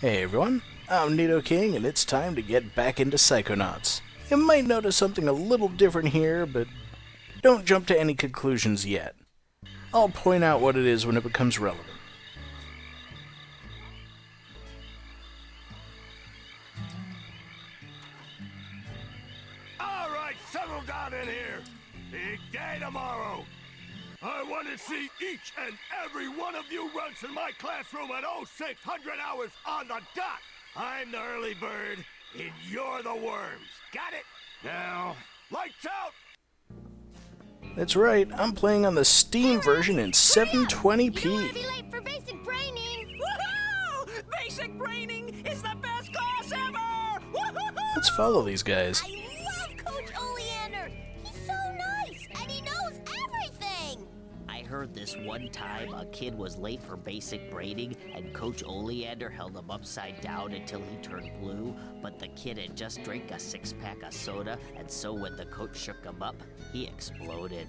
Hey everyone, I'm Nido King, and it's time to get back into Psychonauts. You might notice something a little different here, but don't jump to any conclusions yet. I'll point out what it is when it becomes relevant. Alright, settle down in here! Big day tomorrow! I want to see each and every one of you runs in my classroom at 0600 hours on the dot! I'm the early bird, and you're the worms. Got it? Now, lights out! That's right, I'm playing on the Steam version in You wanna 720p. be late for basic braining? Woohoo! Basic braining is the best class ever! Woohoo! Let's follow these guys. I love Coach Oleander. He's so nice, and he knows everything. I heard this one time a kid was late for basic braiding and Coach Oleander held him upside down until he turned blue, but the kid had just drank a 6-pack of soda, and so when the coach shook him up, he exploded.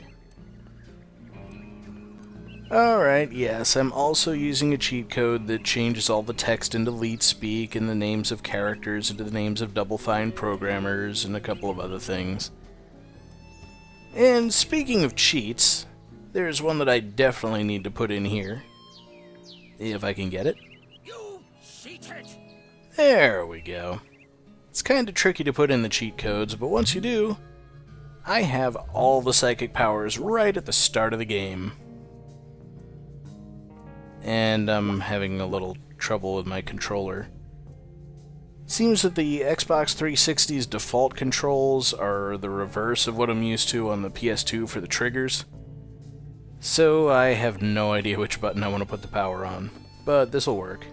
Alright, yes, I'm also using a cheat code that changes all the text into leet speak and the names of characters into the names of Double Fine programmers and a couple of other things. And speaking of cheats, there's one that I definitely need to put in here. If I can get it. You cheated! There we go. It's kinda tricky to put in the cheat codes, but once you do, I have all the psychic powers right at the start of the game. And I'm having a little trouble with my controller. Seems that the Xbox 360's default controls are the reverse of what I'm used to on the PS2 for the triggers. So I have no idea which button I want to put the power on, but this'll work.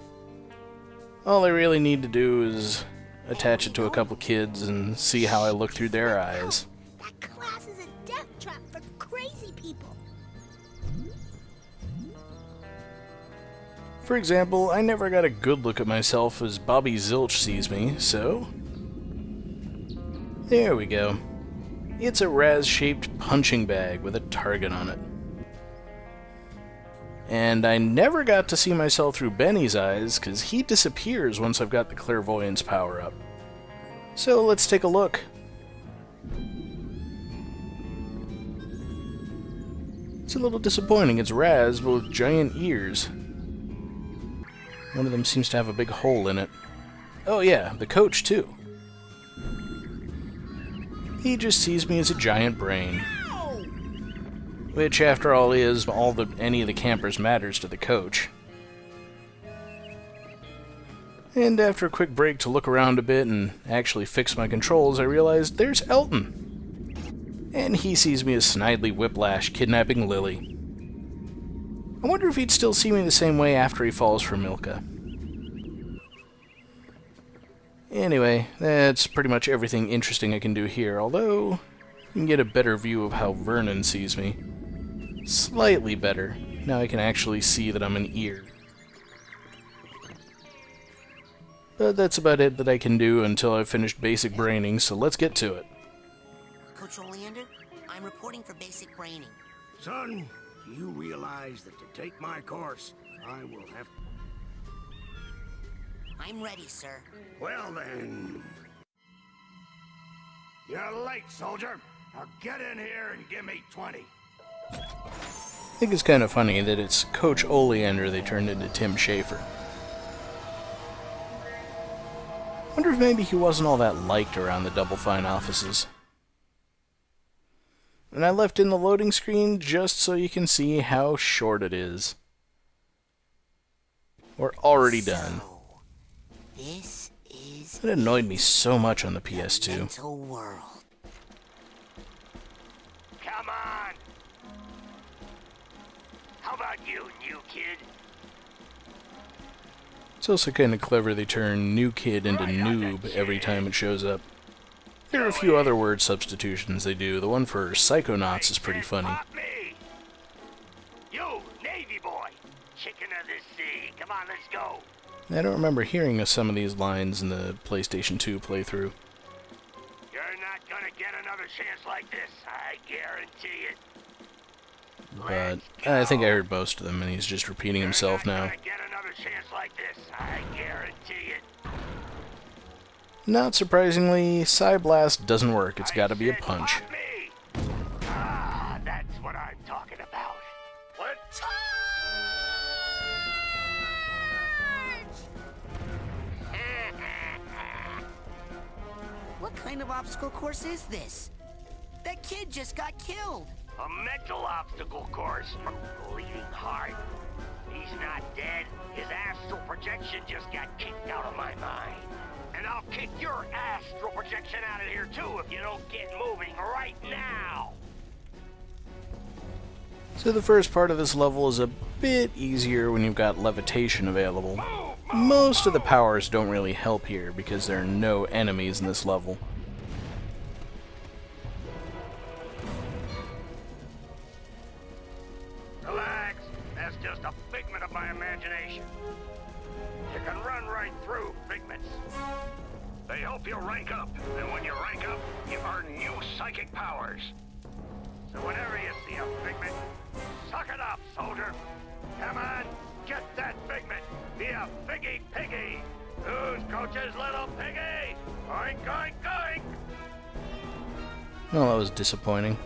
All I really need to do is attach it to a couple kids and see how I look through their eyes. That class is a death trap for crazy people. For example, I never got a good look at myself as Bobby Zilch sees me, so... There we go. It's a Raz-shaped punching bag with a target on it. And I never got to see myself through Benny's eyes, because he disappears once I've got the Clairvoyance power up. So let's take a look. It's a little disappointing. It's Raz, but with giant ears. One of them seems to have a big hole in it. Oh yeah, the coach too. He just sees me as a giant brain. Which, after all, is all that any of the campers matters to the coach. And after a quick break to look around a bit and actually fix my controls, I realized there's Elton. And he sees me as Snidely Whiplash kidnapping Lily. I wonder if he'd still see me the same way after he falls for Milka. Anyway, that's pretty much everything interesting I can do here, although you can get a better view of how Vernon sees me. Slightly better. Now I can actually see that I'm an ear. But that's about it that I can do until I've finished basic braining, so let's get to it. Coach Oleander, I'm reporting for basic braining. Son, do you realize that to take my course, I will have... I'm ready, sir. Well then... You're late, soldier. Now get in here and give me 20. I think it's kind of funny that it's Coach Oleander they turned into Tim Schafer. Wonder if maybe he wasn't all that liked around the Double Fine offices. And I left in the loading screen just so you can see how short it is. We're already done. So, this is It annoyed me so much on the PS2. mental world. Come on! How about you, new kid? It's also kind of clever they turn new kid into noob every time it shows up. There are a few other word substitutions they do. The one for Psychonauts is pretty funny. Pop me! You, Navy boy! Chicken of the sea! Come on, let's go! I don't remember hearing some of these lines in the PlayStation 2 playthrough. You're not gonna get another chance like this, I guarantee it. But I think I heard most of them, and he's just repeating himself You're now. not gonna get another chance like this, I guarantee Not surprisingly, Psyblast doesn't work. It's gotta be a punch. Pop me! Ah, that's what I'm talking about. What? What kind of obstacle course is this? That kid just got killed. A mental obstacle course from Bleeding Heart. He's not dead. His astral projection just got kicked out of my mind. And I'll kick your astral projection out of here too if you don't get moving right now. So the first part of this level is a bit easier when you've got Levitation available. Most of the powers don't really help here because there are no enemies in this level. Relax. That's just a figment of my imagination. You can run right through figments. They help you rank up, and when you rank up, you earn new psychic powers. So whenever you see a figment, suck it up, soldier. Come on, get that figment. Be a figgy piggy. Who's Coach's little piggy? Oink, oink, oink. Well, that was disappointing.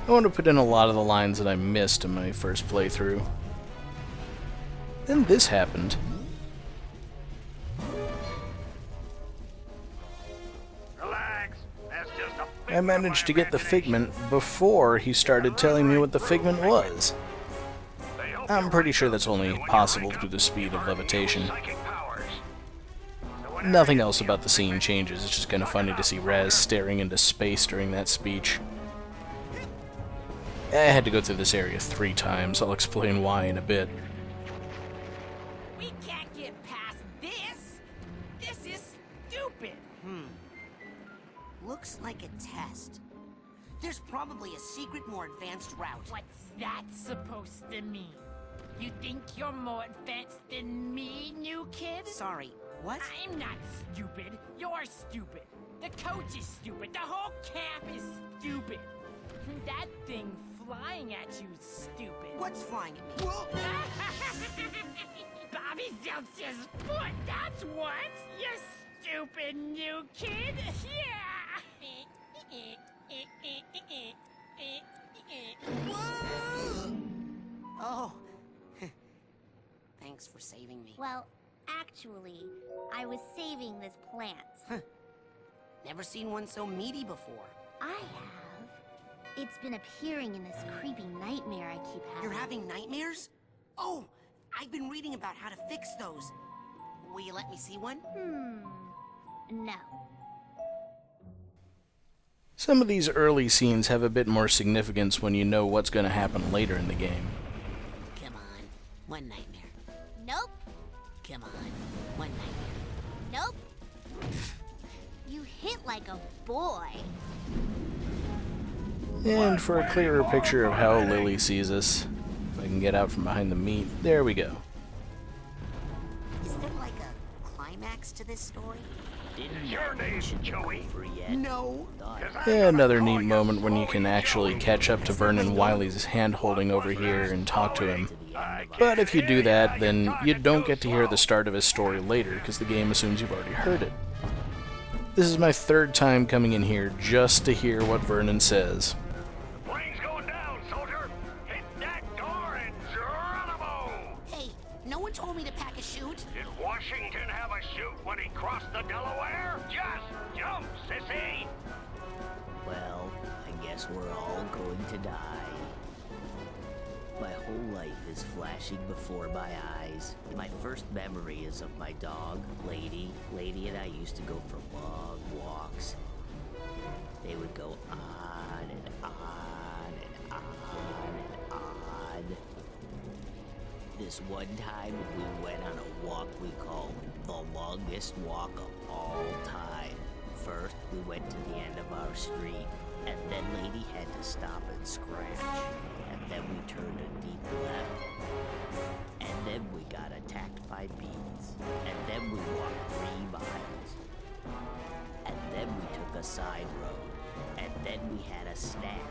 I want to put in a lot of the lines that I missed in my first playthrough. Then this happened. Relax. That's just a I managed to get the figment before he started telling me what the figment was. I'm pretty sure that's only possible through the speed of levitation. Nothing else about the scene changes, it's just kind of funny to see Raz staring into space during that speech. I had to go through this area 3 times, I'll explain why in a bit. We can't get past this. This is stupid. Looks like a test. There's probably a secret, more advanced route. What's that supposed to mean? You think you're more advanced than me, new kid? Sorry, what? I'm not stupid. You're stupid. The coach is stupid. The whole camp is stupid. That thing flying at you is stupid. What's flying at me? Whoa! Bobby Zeltz's foot, that's what! You stupid new kid! Oh. Thanks for saving me. Well, actually, I was saving this plant. Never seen one so meaty before. I have. It's been appearing in this creepy nightmare I keep having. You're having nightmares? Oh, I've been reading about how to fix those. Will you let me see one? No. Some of these early scenes have a bit more significance when you know what's going to happen later in the game. Come on, one nightmare. Nope. Come on, one nightmare. Nope. You hit like a boy. And for a clearer picture of how Lily sees us, if I can get out from behind the meat, there we go. Is there like a climax to this story? Didn't Your name, Joey? for yet? No. Yeah, another neat moment when you can actually catch up to Vernon Wiley's hand-holding over here and talk to him. But if you do that, then you don't get to hear the start of his story later, because the game assumes you've already heard it. This is my 3rd time coming in here just to hear what Vernon says. Plane's going down, soldier. Hit that door and Geronimo. Hey, no one told me to pack a chute. Did Washington have a chute when he crossed the Delaware? Just jump, sissy. Well, I guess we're all going to die. My whole life is flashing before my eyes. My first memory is of my dog, Lady. Lady and I used to go for long walks. They would go on and on and on and on. This one time, we went on a walk we called the longest walk of all time. First, we went to the end of our street, and then Lady had to stop and scratch. And then we turned a deep left. And then we got attacked by bees. And then we walked 3 miles. And then we took a side road. And then we had a snack.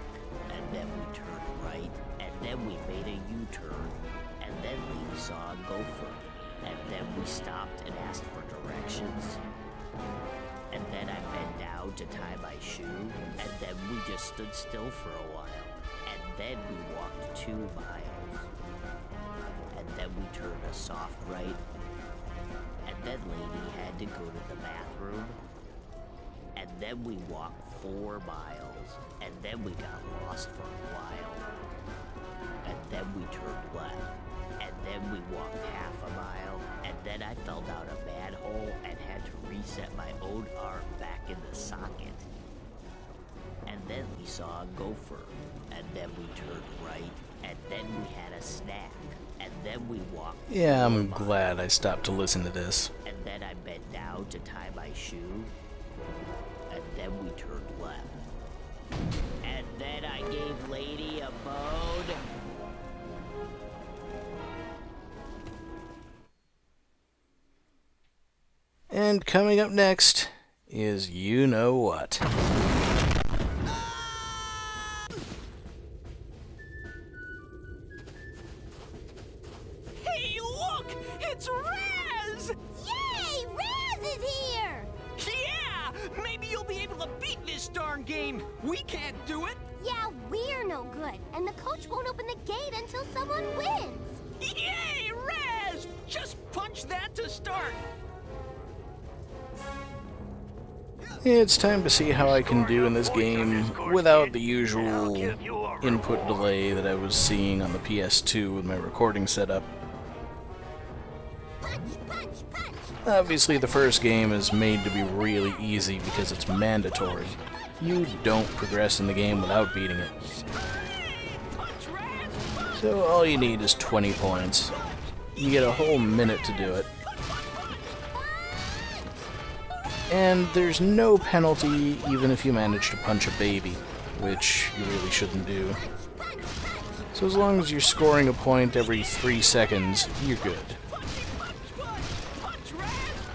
And then we turned right. And then we made a U-turn. And then Lady saw a gopher. And then we stopped and asked for directions. I bent down to tie my shoe, and then we just stood still for a while. And then we walked 2 miles. And then we turned a soft right. And then Lady had to go to the bathroom. And then we walked 4 miles. And then we got lost for a while. And then we turned left. And then we walked half a mile. And then I fell down a manhole and had to reset my own arm back in the socket. And then we saw a gopher. And then we turned right. And then we had a snack. And then we walked. Yeah, I'm glad I stopped to listen to this. And then I bent down to tie my shoe. And then we turned left. And then I gave Lady a bone. And coming up next is You Know What. Hey, look! It's Raz! Yay! Raz is here! Yeah! Maybe you'll be able to beat this darn game. We can't do it. Yeah, we're no good, and the coach won't open the gate until someone wins. Yay, Raz! Just punch that to start. It's time to see how I can do in this game without the usual input delay that I was seeing on the PS2 with my recording setup. Punch, punch, punch! Obviously, the first game is made to be really easy because it's mandatory. You don't progress in the game without beating it. Punch, Raz! Punch! So all you need is 20 points. You get a whole minute to do it. And there's no penalty even if you manage to punch a baby, which you really shouldn't do. So as long as you're scoring a point every 3 seconds, you're good. Punch, Raz!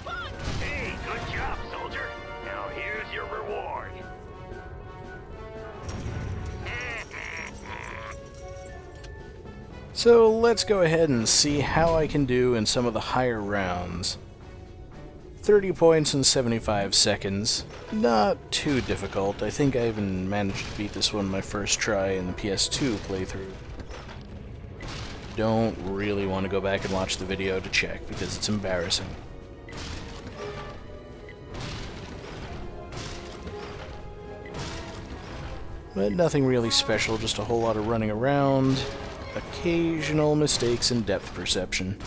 Punch! Hey, good job, soldier. Now here's your reward. So let's go ahead and see how I can do in some of the higher rounds. 30 points in 75 seconds. Not too difficult. I think I even managed to beat this one my first try in the PS2 playthrough. Don't really want to go back and watch the video to check because it's embarrassing. But nothing really special, just a whole lot of running around, occasional mistakes in depth perception.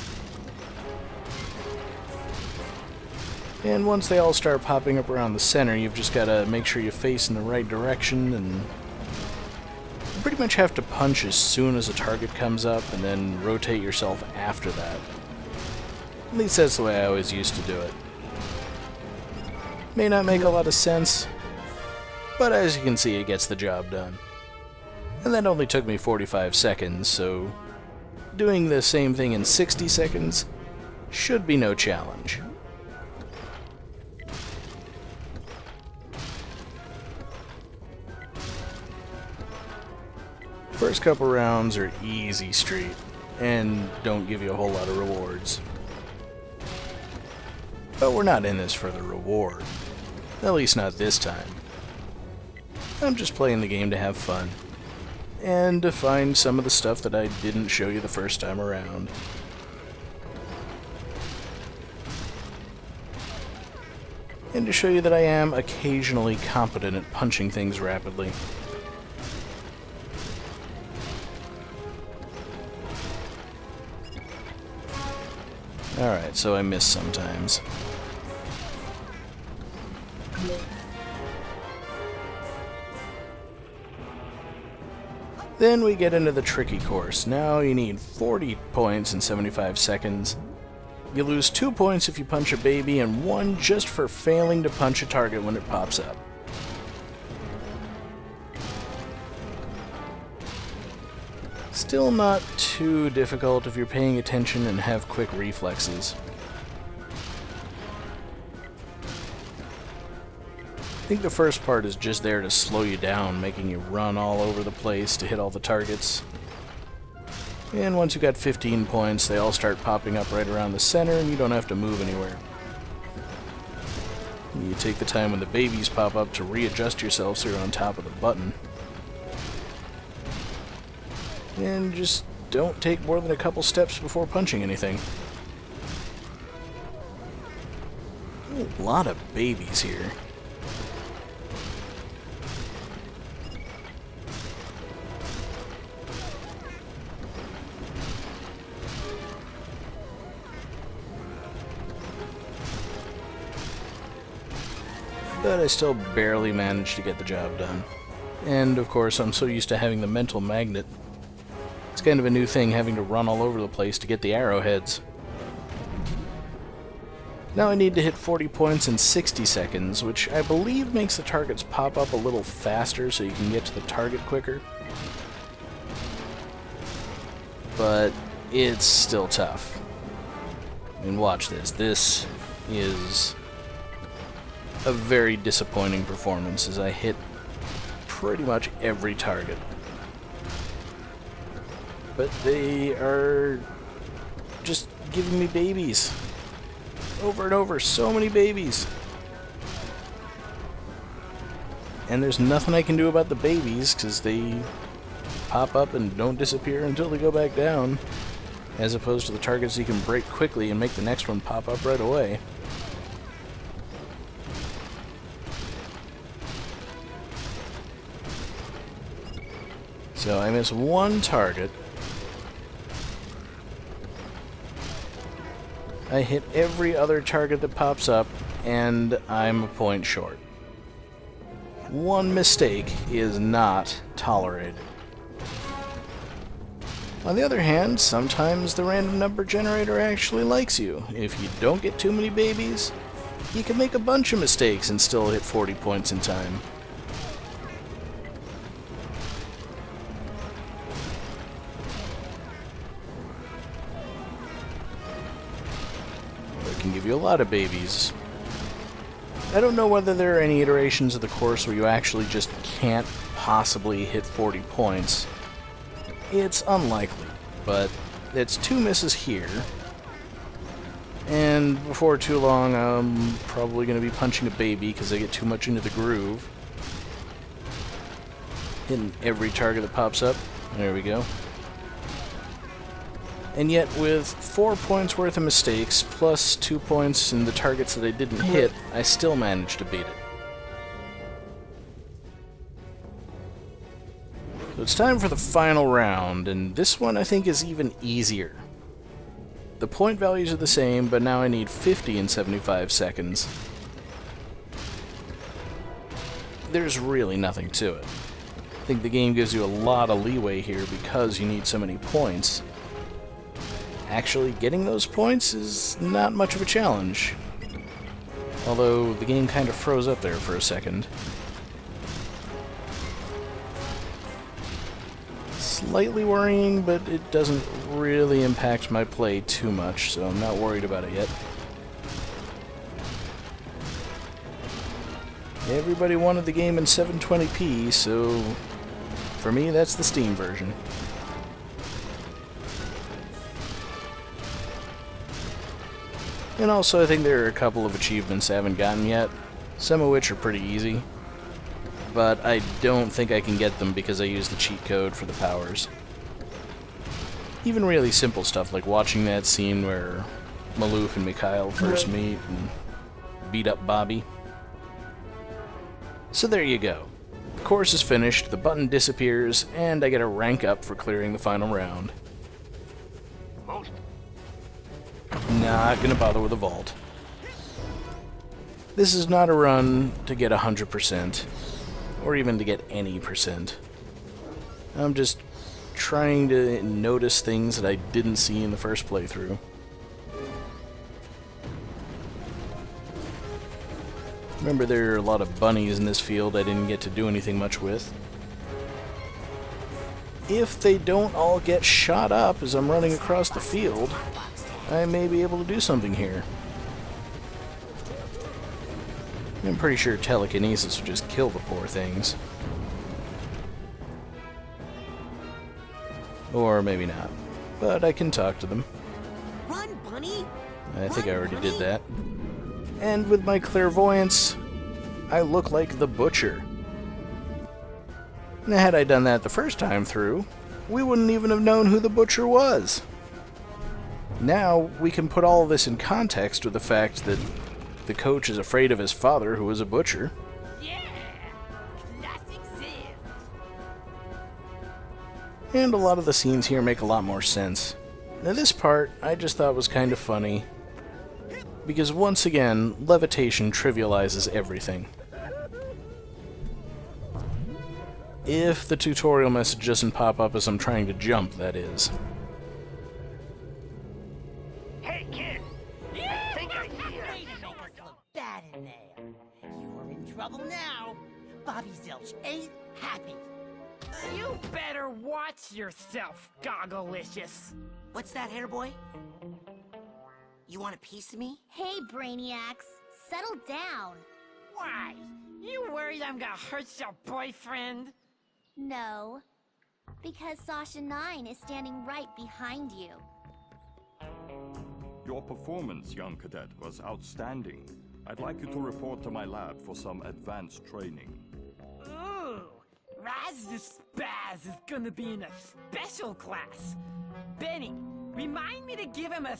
And once they all start popping up around the center, you've just got to make sure you face in the right direction, and you pretty much have to punch as soon as a target comes up, and then rotate yourself after that. At least that's the way I always used to do it. May not make a lot of sense, but as you can see, it gets the job done. And that only took me 45 seconds, so doing the same thing in 60 seconds should be no challenge. First couple rounds are easy street, and don't give you a whole lot of rewards. But we're not in this for the reward. At least not this time. I'm just playing the game to have fun. And to find some of the stuff that I didn't show you the first time around. And to show you that I am occasionally competent at punching things rapidly. Alright, so I miss sometimes. Then we get into the tricky course. Now you need 40 points in 75 seconds. You lose 2 points if you punch a baby, and 1 just for failing to punch a target when it pops up. Still not too difficult if you're paying attention and have quick reflexes. I think the first part is just there to slow you down, making you run all over the place to hit all the targets. And once you got 15 points, they all start popping up right around the center and you don't have to move anywhere. You take the time when the babies pop up to readjust yourself so you're on top of the button. And just don't take more than a couple steps before punching anything. A lot of babies here. But I still barely managed to get the job done. And of course, I'm so used to having the mental magnet. It's kind of a new thing having to run all over the place to get the arrowheads. Now I need to hit 40 points in 60 seconds, which I believe makes the targets pop up a little faster so you can get to the target quicker. But it's still tough. And watch this. This is a very disappointing performance as I hit pretty much every target. But they are just giving me babies. Over and over, so many babies. And there's nothing I can do about the babies because they pop up and don't disappear until they go back down, as opposed to the targets you can break quickly and make the next one pop up right away. So I miss one target. I hit every other target that pops up, and I'm a point short. One mistake is not tolerated. On the other hand, sometimes the random number generator actually likes you. If you don't get too many babies, you can make a bunch of mistakes and still hit 40 points in time. Can give you a lot of babies. I don't know whether there are any iterations of the course where you actually just can't possibly hit 40 points. It's unlikely, but it's 2 misses here. And before too long, I'm probably going to be punching a baby because I get too much into the groove. Hitting every target that pops up. There we go. And yet, with 4 points worth of mistakes, plus 2 points in the targets that I didn't hit, I still managed to beat it. So it's time for the final round, and this one I think is even easier. The point values are the same, but now I need 50 in 75 seconds. There's really nothing to it. I think the game gives you a lot of leeway here because you need so many points. Actually getting those points is not much of a challenge. Although the game kind of froze up there for a second. Slightly worrying, but it doesn't really impact my play too much, so I'm not worried about it yet. Everybody wanted the game in 720p, so for me that's the Steam version. And also I think there are a couple of achievements I haven't gotten yet, some of which are pretty easy. But I don't think I can get them because I use the cheat code for the powers. Even really simple stuff like watching that scene where Maloof and Mikhail first meet and beat up Bobby. So there you go. The course is finished, the button disappears, and I get a rank up for clearing the final round. Not gonna bother with a vault. This is not a run to get 100%, or even to get any percent. I'm just trying to notice things that I didn't see in the first playthrough. Remember, there are a lot of bunnies in this field I didn't get to do anything much with. If they don't all get shot up as I'm running across the field, I may be able to do something here. I'm pretty sure telekinesis would just kill the poor things. Or maybe not. But I can talk to them. Run, bunny! I think I already did that. And with my clairvoyance, I look like the Butcher. Now, had I done that the first time through, we wouldn't even have known who the Butcher was. Now, we can put all of this in context with the fact that the coach is afraid of his father, who is a butcher. Yeah! Classic Zen! And a lot of the scenes here make a lot more sense. Now this part, I just thought was kind of funny, because once again, Levitation trivializes everything. If the tutorial message doesn't pop up as I'm trying to jump, that is. Hey, kid! I think I hear. Way to make us look bad in there. You're in trouble now. Bobby Zilch ain't happy. You better watch yourself, Gogglelicious. What's that, hair boy? You want a piece of me? Hey, Brainiacs, settle down. Why? You worried I'm gonna hurt your boyfriend? No, because Sasha 9 is standing right behind you. Your performance, young cadet, was outstanding. I'd like you to report to my lab for some advanced training. Ooh, Raz the Spaz is gonna be in a special class. Benny, remind me to give him a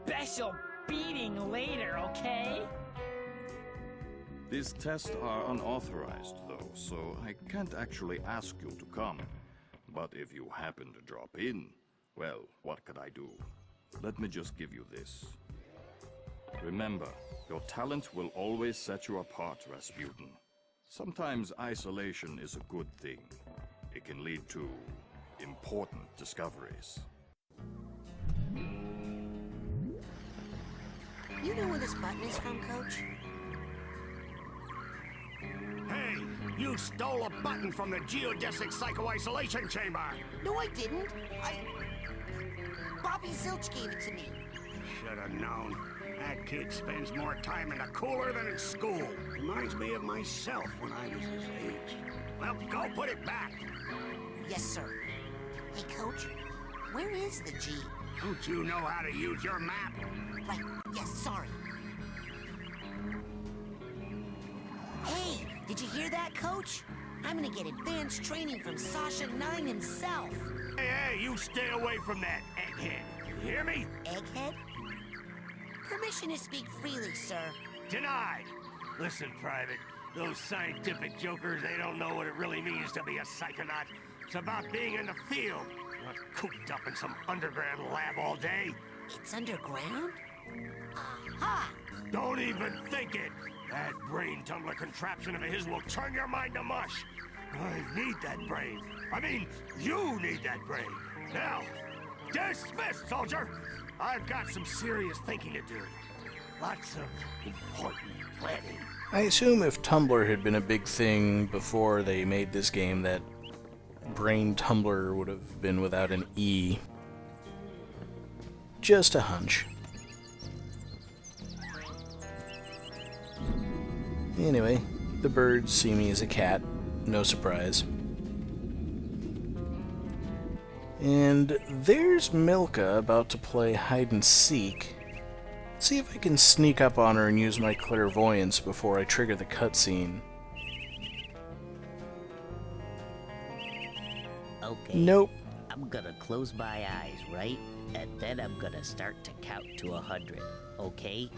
special beating later, okay? These tests are unauthorized, though, so I can't actually ask you to come. But if you happen to drop in, well, what could I do? Let me just give you this. Remember, your talent will always set you apart, Rasputin. Sometimes isolation is a good thing. It can lead to important discoveries. You know where this button is from, Coach? Hey, you stole a button from the geodesic psycho-isolation chamber! No, I didn't. Bobby Zilch gave it to me. Should have known. That kid spends more time in the cooler than in school. Reminds me of myself when I was his age. Well, go put it back. Yes, sir. Hey, Coach, where is the G? Don't you know how to use your map? Right, yes, sorry. Hey, did you hear that, Coach? I'm gonna get advanced training from Sasha 9 himself. Hey, you stay away from that, egghead. You hear me? Egghead? Permission to speak freely, sir. Denied. Listen, Private, those scientific jokers, they don't know what it really means to be a psychonaut. It's about being in the field, not cooped up in some underground lab all day. It's underground? Aha! Don't even think it. That brain tumbler contraption of his will turn your mind to mush. I need that brain. I mean, you need that brain. Now, dismissed, soldier. I've got some serious thinking to do. Lots of important planning. I assume if Tumblr had been a big thing before they made this game, that Brain Tumbler would have been without an E. Just a hunch. Anyway, the birds see me as a cat, no surprise. And there's Milka about to play hide and seek. Let's see if I can sneak up on her and use my clairvoyance before I trigger the cutscene. Okay. Nope. I'm gonna close my eyes, right? And then I'm gonna start to count to 100, okay?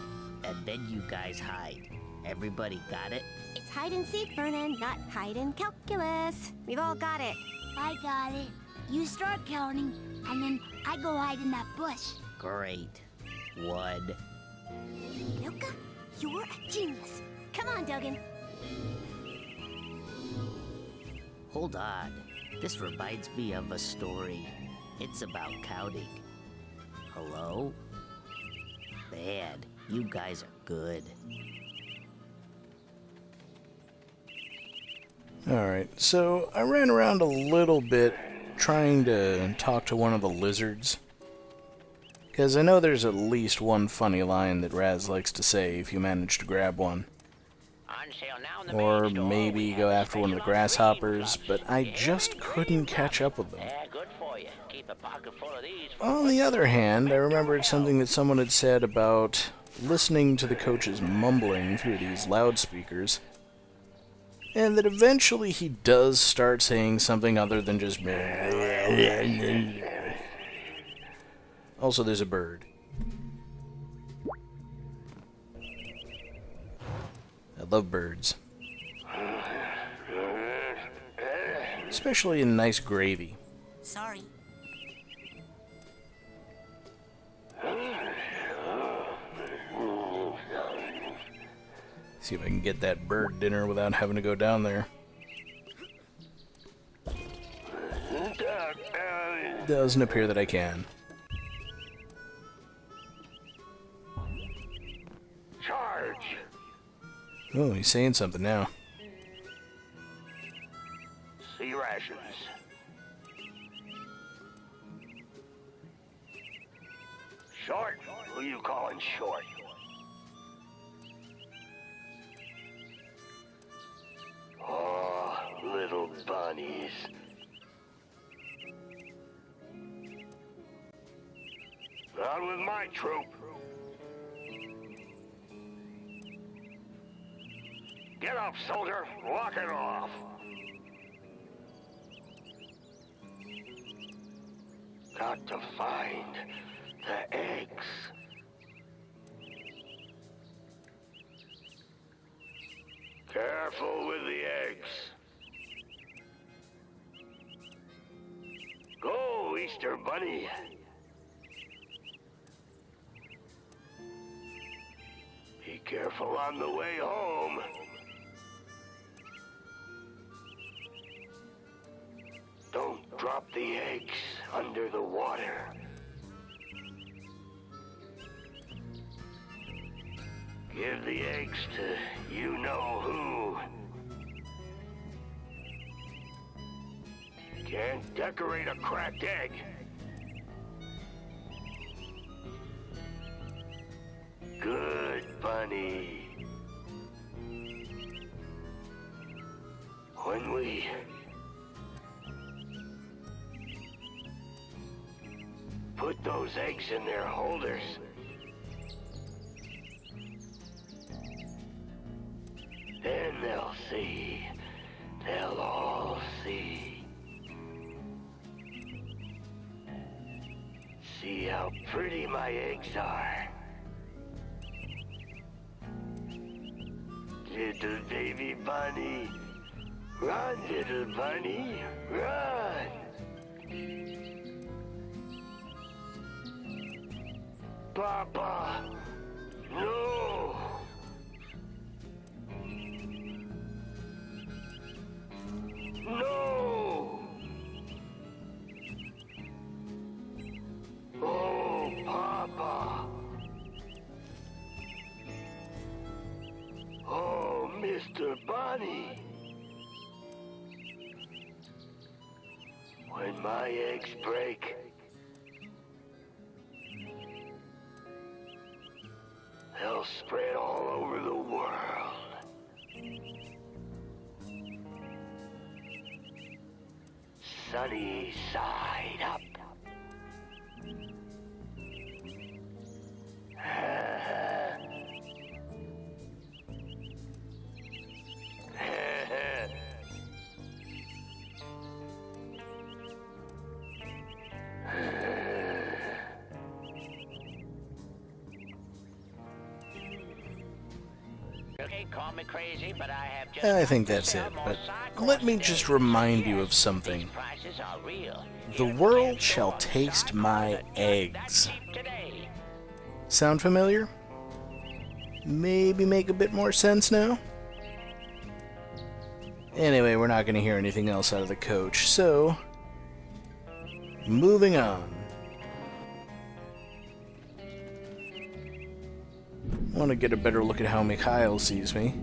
And then you guys hide. Everybody got it? It's hide and seek, Vernon, not hide and calculus. We've all got it. I got it. You start counting, and then I go hide in that bush. Great. 1. Milka, you're a genius. Come on, Duggan. Hold on. This reminds me of a story. It's about counting. Hello? Man, you guys are good. Alright, so I ran around a little bit trying to talk to one of the lizards. Because I know there's at least one funny line that Raz likes to say if you manage to grab one. Or maybe go after one of the grasshoppers, but I just couldn't catch up with them. On the other hand, I remembered something that someone had said about listening to the coach's mumbling through these loudspeakers, and that eventually he does start saying something other than just... Also, there's a bird. I love birds. Especially in nice gravy. Sorry. See if I can get that bird dinner without having to go down there. Doesn't appear that I can. Charge! Oh, he's saying something now. Sea rations. Short? Who you calling short? Oh, little bunnies. Not with my troop. Get up, soldier. Walk it off. Got to find the eggs. Careful with the eggs. Go, Easter Bunny. Be careful on the way home. Don't drop the eggs under the water. Give the eggs to you-know-who. Can't decorate a cracked egg. Good, Bunny. When we put those eggs in their holders, then they'll see. They'll all see. See how pretty my eggs are. Little baby bunny. Run, little bunny. Run. Papa. No. No! Oh, Papa! Oh, Mr. Bunny! When my eggs break, they'll spread all over the world. Sunny side up. Call me crazy, but I have just I think that's it, but let me just remind you of something. prices are real. The world shall taste my eggs. Sound familiar? Maybe make a bit more sense now? Anyway, we're not going to hear anything else out of the coach, so... moving on. Want to get a better look at how Mikhail sees me.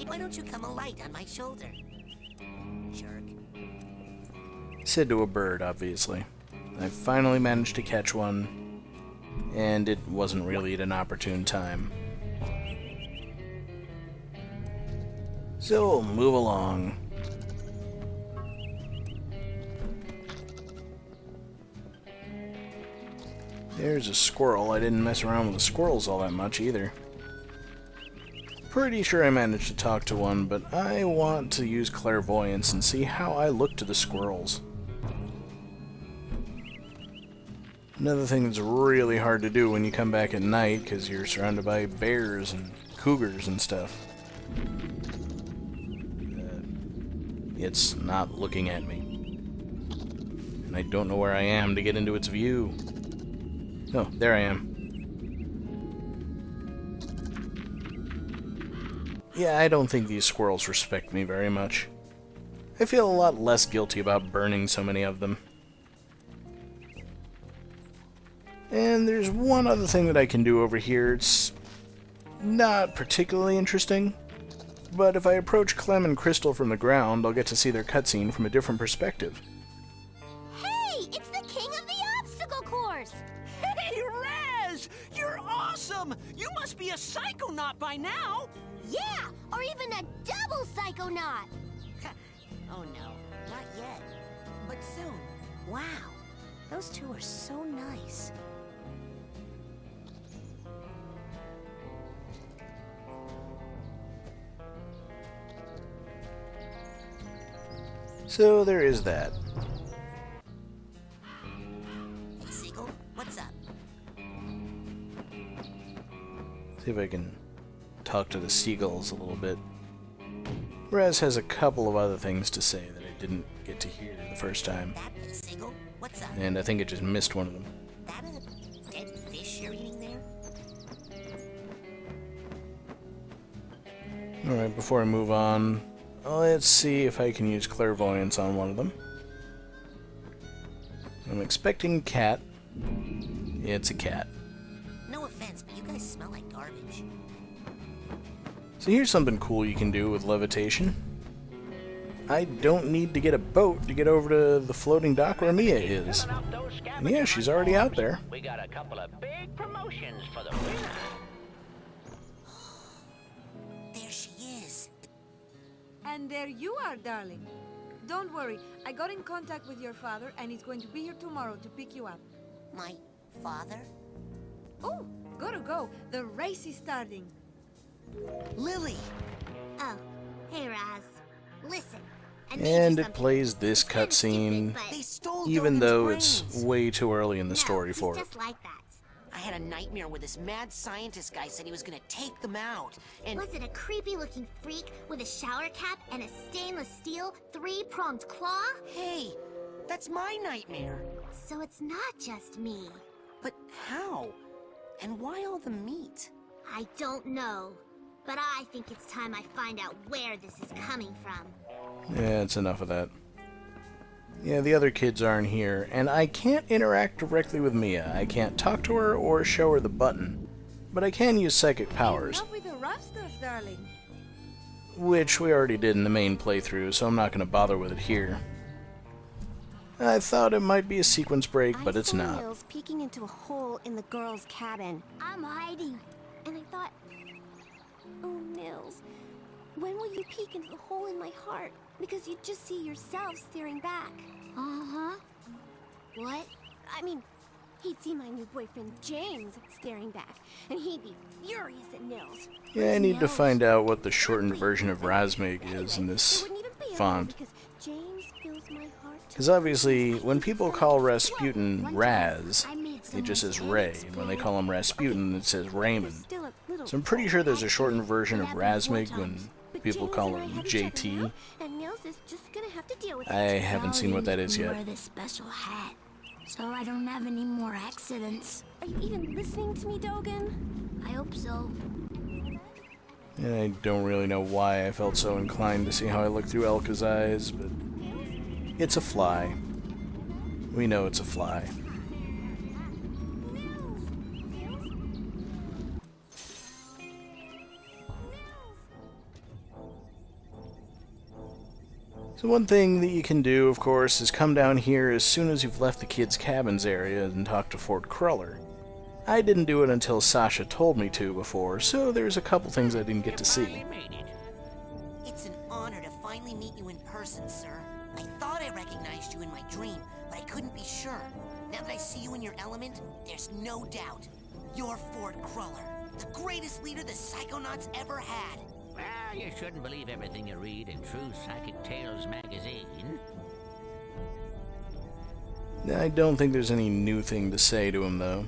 Why don't you come alight on my shoulder? Jerk. Said to a bird, obviously. I finally managed to catch one, and it wasn't really at an opportune time. So we'll move along. There's a squirrel. I didn't mess around with the squirrels all that much either. Pretty sure I managed to talk to one, but I want to use Clairvoyance and see how I look to the squirrels. Another thing that's really hard to do when you come back at night because you're surrounded by bears and cougars and stuff. It's not looking at me. And I don't know where I am to get into its view. Oh, there I am. Yeah, I don't think these squirrels respect me very much. I feel a lot less guilty about burning so many of them. And there's one other thing that I can do over here. It's not particularly interesting, but if I approach Clem and Crystal from the ground, I'll get to see their cutscene from a different perspective. Hey, it's the king of the obstacle course! Hey, Raz! You're awesome! You must be a Psychonaut by now! Yeah, or even a double Psychonaut! Oh no, not yet. But soon. Wow, those two are so nice. So there is that. Hey, Seagull, what's up? See if I can talk to the seagulls a little bit. Raz has a couple of other things to say that I didn't get to hear the first time. Hey, Seagull, what's up? And I think I just missed one of them. That a dead fish you're eating there? Alright, before I move on, let's see if I can use Clairvoyance on one of them. I'm expecting cat. It's a cat. No offense, but you guys smell like garbage. So here's something cool you can do with Levitation. I don't need to get a boat to get over to the floating dock where Mia is. And yeah, she's already out there. We got a couple of big promotions for the winner. There she is. And there you are, darling. Don't worry, I got in contact with your father and he's going to be here tomorrow to pick you up. My father? Oh, gotta go. The race is starting. Lily! Oh, hey Raz. Listen, I made And you it something. plays this It's kinda cutscene, stupid, but They stole even Dogen's though brains. it's way too early in the no, story he's for it. just like that. I had a nightmare where this mad scientist guy said he was gonna take them out. And Was it a creepy-looking freak with a shower cap and a stainless steel three-pronged claw? hey, that's my nightmare. So it's not just me. But how? And why all the meat? I don't know. But I think it's time I find out where this is coming from. Yeah, it's enough of that. Yeah, the other kids aren't here, and I can't interact directly with Mia. I can't talk to her or show her the button. But I can use psychic powers, Enough with the rough stuff, darling. which we already did in the main playthrough, so I'm not going to bother with it here. I thought it might be a sequence break, but it's not. Nils peeking into a hole in the girl's cabin. I'm hiding. And I thought, oh, Nils, when will you peek into the hole in my heart? Because you'd just see yourself staring back. Uh-huh. What? I mean, he'd see my new boyfriend James staring back, and he'd be furious at Nils. Yeah, I need to find out what the shortened version of Razmig is in this font. Because James fills my heart. Because obviously, when people call Rasputin Raz, it just says Ray, and when they call him Rasputin, it says Raymond. So I'm pretty sure there's a shortened version of Razmig when people call him JT. And Nils is just gonna have to deal with I haven't seen what that is yet. Wear this special hat, so I don't have any more accidents. Are you even listening to me, Dogen? I hope so. And I don't really know why I felt so inclined to see how I look through Elka's eyes, but it's a fly. We know it's a fly. So one thing that you can do, of course, is come down here as soon as you've left the kids' cabins area and talk to Fort Cruller. I didn't do it until Sasha told me to before, so there's a couple things I didn't get to see. It's an honor to finally meet you in person, sir. I thought I recognized you in my dream, but I couldn't be sure. Now that I see you in your element, there's no doubt. You're Ford Cruller, the greatest leader the Psychonauts ever had. Well, you shouldn't believe everything you read in True Psychic Tales magazine. I don't think there's any new thing to say to him, though.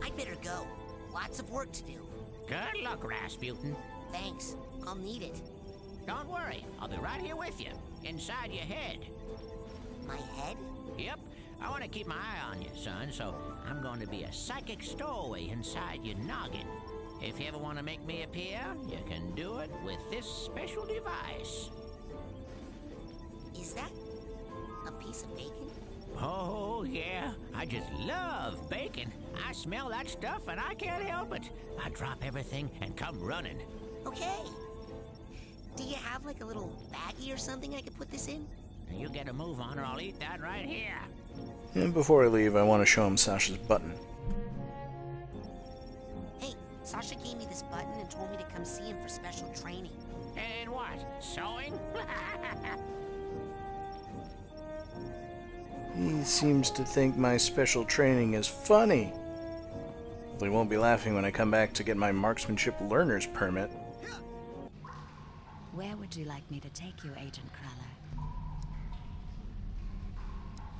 I'd better go. Lots of work to do. Good luck, Rasputin. Thanks. I'll need it. Don't worry, I'll be right here with you, inside your head. My head? Yep, I want to keep my eye on you, son, so I'm going to be a psychic stowaway inside your noggin. If you ever want to make me appear, you can do it with this special device. Is that a piece of bacon? Oh, yeah. I just love bacon. I smell that stuff and I can't help it. I drop everything and come running. Okay. Do you have like a little baggie or something I could put this in? You get a move on or I'll eat that right here. And before I leave, I want to show him Sasha's button. Hey, Sasha gave me this button and told me to come see him for special training. And what? Sewing? He seems to think my special training is funny. Well, he won't be laughing when I come back to get my Marksmanship learner's permit. Where would you like me to take you, Agent Cruller?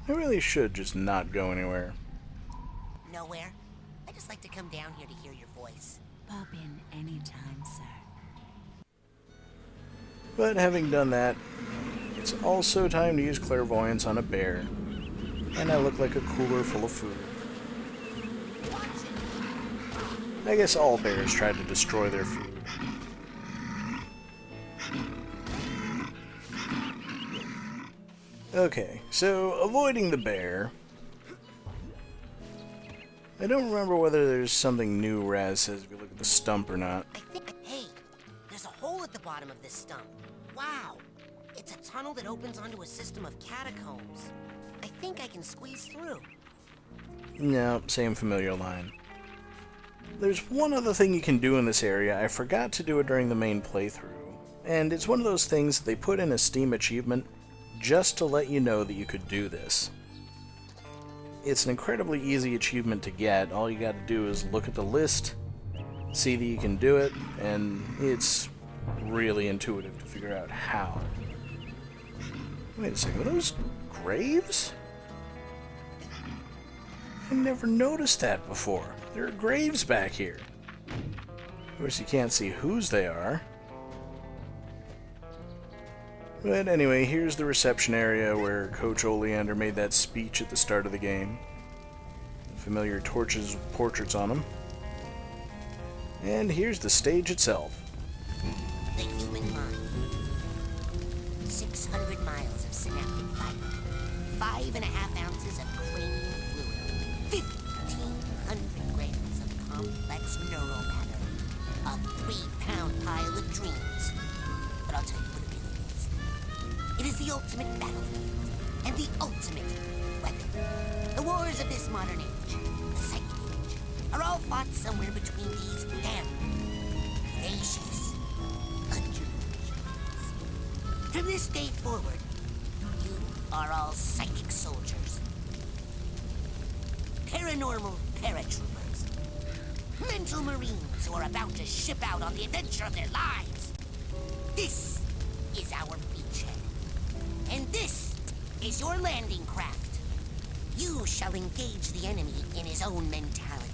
I really should just not go anywhere. Nowhere. I just like to come down here to hear your voice. Pop in anytime, sir. But having done that, it's also time to use Clairvoyance on a bear. And I look like a cooler full of food. I guess all bears try to destroy their food. Okay, so avoiding the bear. I don't remember whether there's something new Raz says if you look at the stump or not. Hey, there's a hole at the bottom of this stump. Wow, it's a tunnel that opens onto a system of catacombs. I think I can squeeze through. No, same familiar line. There's one other thing you can do in this area. I forgot to do it during the main playthrough. And it's one of those things that they put in a Steam achievement just to let you know that you could do this. It's an incredibly easy achievement to get. All you gotta do is look at the list, see that you can do it, and it's really intuitive to figure out how. Wait a second, are those graves? I never noticed that before. There are graves back here. Of course, you can't see whose they are. But anyway, here's the reception area where Coach Oleander made that speech at the start of the game. Familiar torches with portraits on them. And here's the stage itself. The human mind. 600 miles of synaptic fiber. 5.5 ounces of cranial fluid. 1,500 grams of complex neural matter. A 3-pound pile of dreams. But I'll tell you what it is. It is the ultimate battlefield, and the ultimate weapon. The wars of this modern age, the psychic age, are all fought somewhere between these damn gracious undulations. From this day forward, you are all psychic soldiers. Paranormal paratroopers. Mental marines who are about to ship out on the adventure of their lives. This is our beachhead. And this is your landing craft. You shall engage the enemy in his own mentality.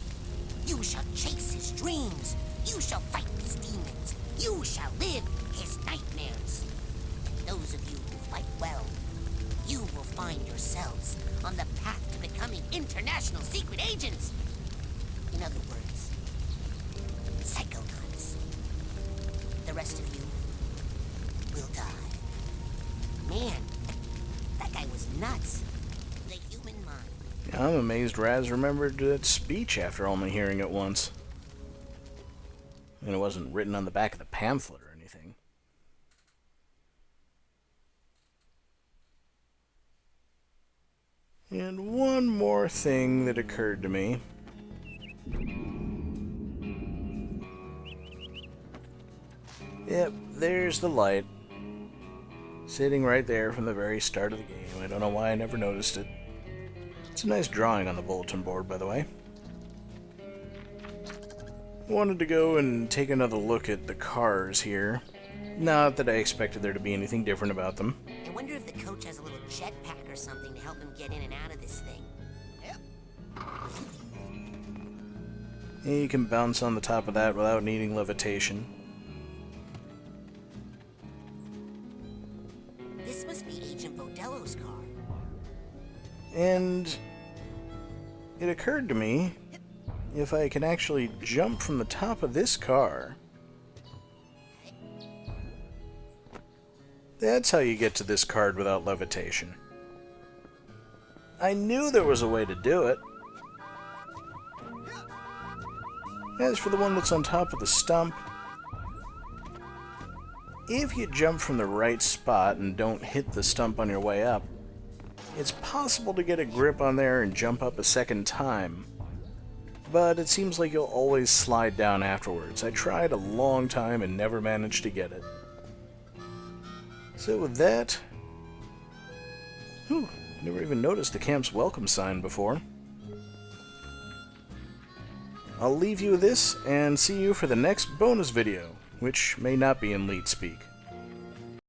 You shall chase his dreams. You shall fight his demons. You shall live his nightmares. And those of you who fight well, you will find yourselves on the path to becoming international secret agents. In other words, Psychonauts. The rest of you will die. Man, that guy was nuts. The human mind. I'm amazed Raz remembered that speech after only hearing it once. And it wasn't written on the back of the pamphlet or anything. And one more thing that occurred to me. Yep, there's the light. Sitting right there from the very start of the game. I don't know why I never noticed it. It's a nice drawing on the bulletin board, by the way. I wanted to go and take another look at the cars here. Not that I expected there to be anything different about them. I wonder if the coach has a little jetpack or something to help him get in and out of this thing. You can bounce on the top of that without needing levitation. This must be Agent Vodello's car. And it occurred to me, if I can actually jump from the top of this car, that's how you get to this card without levitation. I knew there was a way to do it. As for the one that's on top of the stump, if you jump from the right spot and don't hit the stump on your way up, it's possible to get a grip on there and jump up a second time, but it seems like you'll always slide down afterwards. I tried a long time and never managed to get it. So with that, never even noticed the camp's welcome sign before. I'll leave you with this and see you for the next bonus video, which may not be in lead speak.